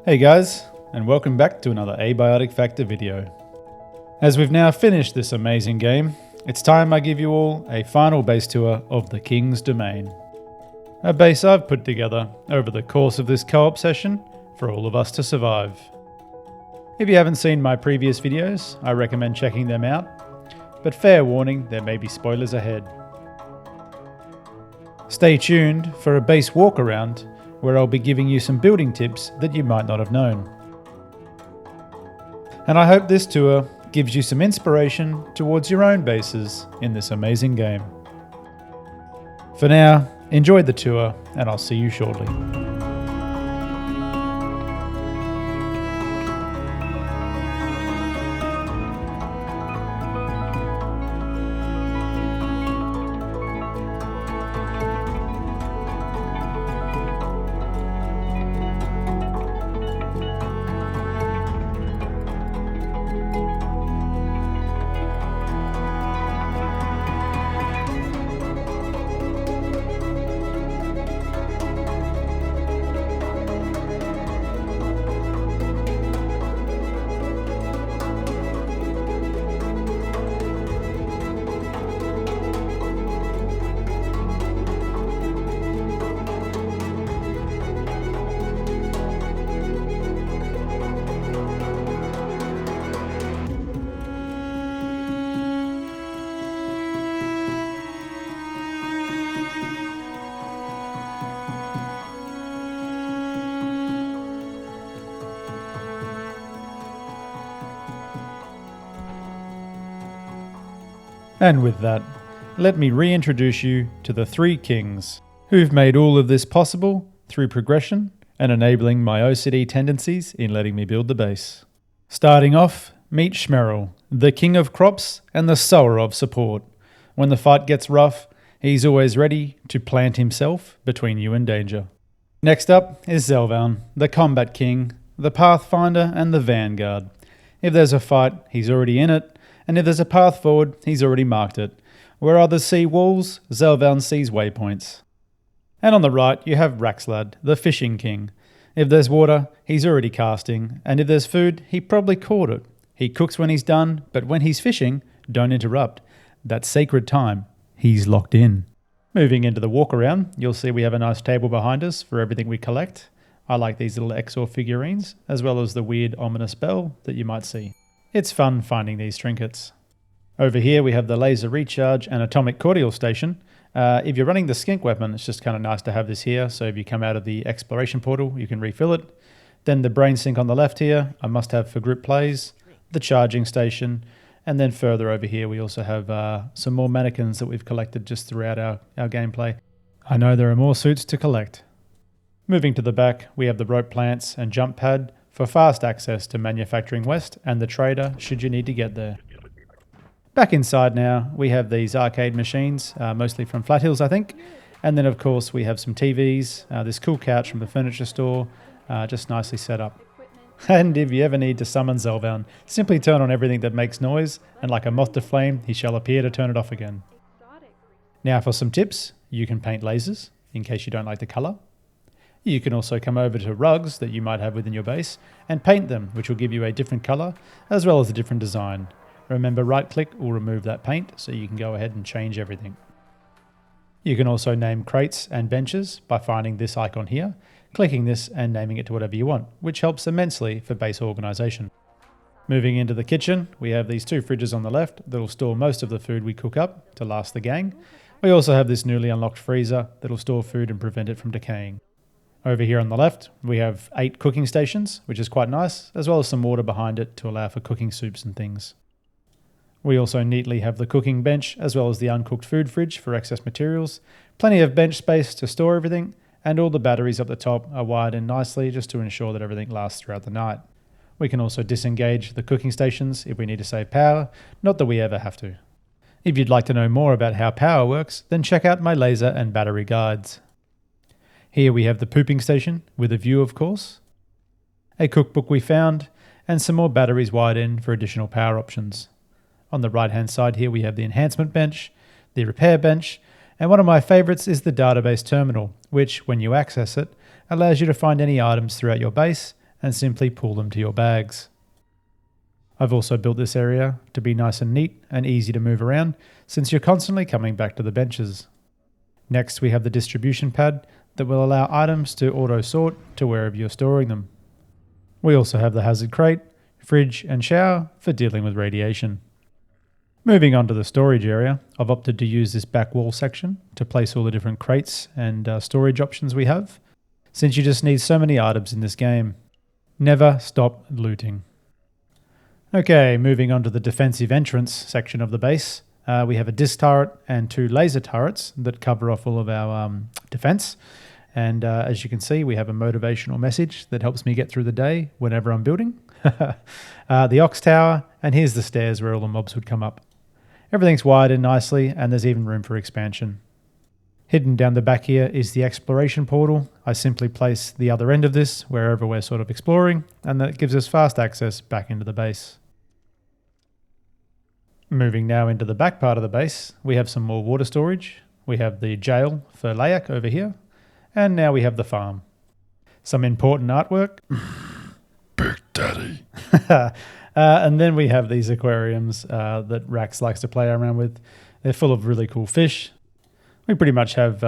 Hey guys, and welcome back to another Abiotic Factor video. As we've now finished this amazing game, it's time I give you all a final base tour of the King's Domain. A base I've put together over the course of this co-op session for all of us to survive. If you haven't seen my previous videos, I recommend checking them out, but fair warning, there may be spoilers ahead. Stay tuned for a base walk around where I'll be giving you some building tips that you might not have known. And I hope this tour gives you some inspiration towards your own bases in this amazing game. For now, enjoy the tour and I'll see you shortly. And with that, let me reintroduce you to the three kings who've made all of this possible through progression and enabling my OCD tendencies in letting me build the base. Starting off, meet Schmeril, the king of crops and the sower of support. When the fight gets rough, he's always ready to plant himself between you and danger. Next up is Zelvan, the combat king, the pathfinder and the vanguard. If there's a fight, he's already in it. And if there's a path forward, he's already marked it. Where others see walls, Zelvan sees waypoints. And on the right, you have Raxlad, the fishing king. If there's water, he's already casting, and if there's food, he probably caught it. He cooks when he's done, but when he's fishing, don't interrupt. That's sacred time. He's locked in. Moving into the walk around, you'll see we have a nice table behind us for everything we collect. I like these little Exor figurines, as well as the weird ominous bell that you might see. It's fun finding these trinkets. Over here we have the laser recharge and atomic cordial station. If you're running the skink weapon, it's just kind of nice to have this here, so if you come out of the exploration portal, you can refill it. Then the brain sink on the left here, a must-have for group plays, the charging station, and then further over here we also have some more mannequins that we've collected just throughout our gameplay. I know there are more suits to collect. Moving to the back, we have the rope plants and jump pad, for fast access to Manufacturing West and the trader should you need to get there. Back inside now, we have these arcade machines, mostly from Flat Hills I think, and then of course we have some TVs, this cool couch from the furniture store, just nicely set up. And if you ever need to summon Zelvan, simply turn on everything that makes noise, and like a moth to flame, he shall appear to turn it off again. Now for some tips, you can paint lasers, in case you don't like the colour. You can also come over to rugs that you might have within your base and paint them, which will give you a different colour as well as a different design. Remember, right click will remove that paint so you can go ahead and change everything. You can also name crates and benches by finding this icon here, clicking this and naming it to whatever you want, which helps immensely for base organisation. Moving into the kitchen, we have these two fridges on the left that will store most of the food we cook up to last the gang. We also have this newly unlocked freezer that will store food and prevent it from decaying. Over here on the left, we have 8 cooking stations, which is quite nice, as well as some water behind it to allow for cooking soups and things. We also neatly have the cooking bench, as well as the uncooked food fridge for excess materials, plenty of bench space to store everything, and all the batteries up the top are wired in nicely just to ensure that everything lasts throughout the night. We can also disengage the cooking stations if we need to save power, not that we ever have to. If you'd like to know more about how power works, then check out my laser and battery guides. Here we have the pooping station, with a view of course, a cookbook we found, and some more batteries wired in for additional power options. On the right hand side here we have the enhancement bench, the repair bench, and one of my favourites is the database terminal, which, when you access it, allows you to find any items throughout your base and simply pull them to your bags. I've also built this area to be nice and neat and easy to move around since you're constantly coming back to the benches. Next, we have the distribution pad that will allow items to auto-sort to wherever you're storing them. We also have the hazard crate, fridge and shower for dealing with radiation. Moving on to the storage area, I've opted to use this back wall section to place all the different crates and storage options we have, since you just need so many items in this game. Never stop looting. Okay, moving on to the defensive entrance section of the base. We have a disc turret and 2 laser turrets that cover off all of our defense. And as you can see, we have a motivational message that helps me get through the day whenever I'm building. The ox tower, and here's the stairs where all the mobs would come up. Everything's wired in nicely, and there's even room for expansion. Hidden down the back here is the exploration portal. I simply place the other end of this wherever we're sort of exploring, and that gives us fast access back into the base. Moving now into the back part of the base, we have some more water storage. We have the jail for Layak over here, and now we have the farm. Some important artwork. Big Daddy. And then we have these aquariums that Rax likes to play around with. They're full of really cool fish. We pretty much have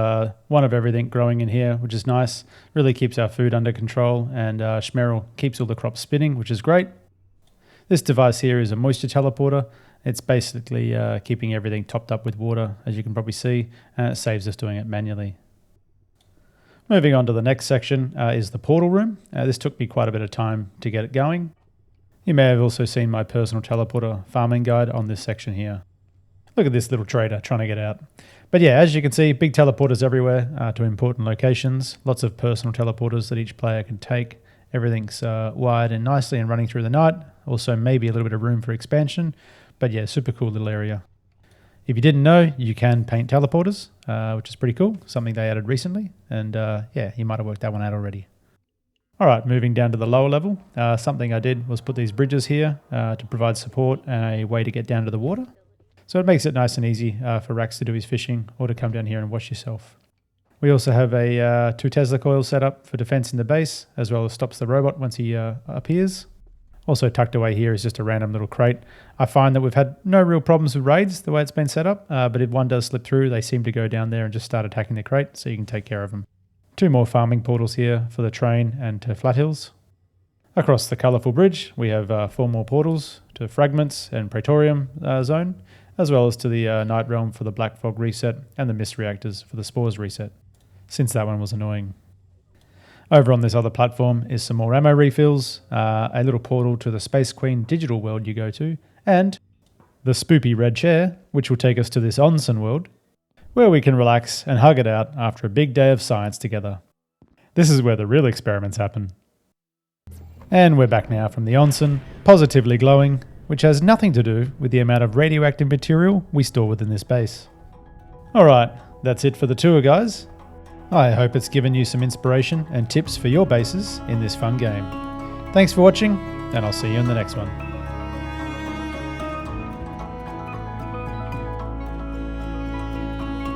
one of everything growing in here, which is nice. Really keeps our food under control, and Schmerel keeps all the crops spinning, which is great. This device here is a moisture teleporter. It's basically keeping everything topped up with water, as you can probably see, and it saves us doing it manually. Moving on to the next section is the portal room. This took me quite a bit of time to get it going. You may have also seen my personal teleporter farming guide on this section here. Look at this little trader trying to get out. But yeah, as you can see, big teleporters everywhere to important locations. Lots of personal teleporters that each player can take. Everything's wired in nicely and running through the night. Also maybe a little bit of room for expansion. But yeah, super cool little area. If you didn't know, you can paint teleporters, which is pretty cool. Something they added recently. And yeah, you might have worked that one out already. All right, moving down to the lower level. Something I did was put these bridges here to provide support and a way to get down to the water. So it makes it nice and easy for Rax to do his fishing or to come down here and wash yourself. We also have a 2 Tesla coils set up for defense in the base, as well as stops the robot once he appears. Also tucked away here is just a random little crate. I find that we've had no real problems with raids the way it's been set up, but if one does slip through, they seem to go down there and just start attacking the crate, so you can take care of them. 2 more farming portals here for the train and to Flat Hills. Across the colourful bridge, we have 4 more portals to Fragments and Praetorium zone, as well as to the Night Realm for the Black Fog reset and the Mist Reactors for the Spores reset, since that one was annoying. Over on this other platform is some more ammo refills, a little portal to the Space Queen digital world you go to, and the spoopy red chair, which will take us to this onsen world, where we can relax and hug it out after a big day of science together. This is where the real experiments happen. And we're back now from the onsen, positively glowing, which has nothing to do with the amount of radioactive material we store within this base. Alright, that's it for the tour, guys. I hope it's given you some inspiration and tips for your bases in this fun game. Thanks for watching, and I'll see you in the next one.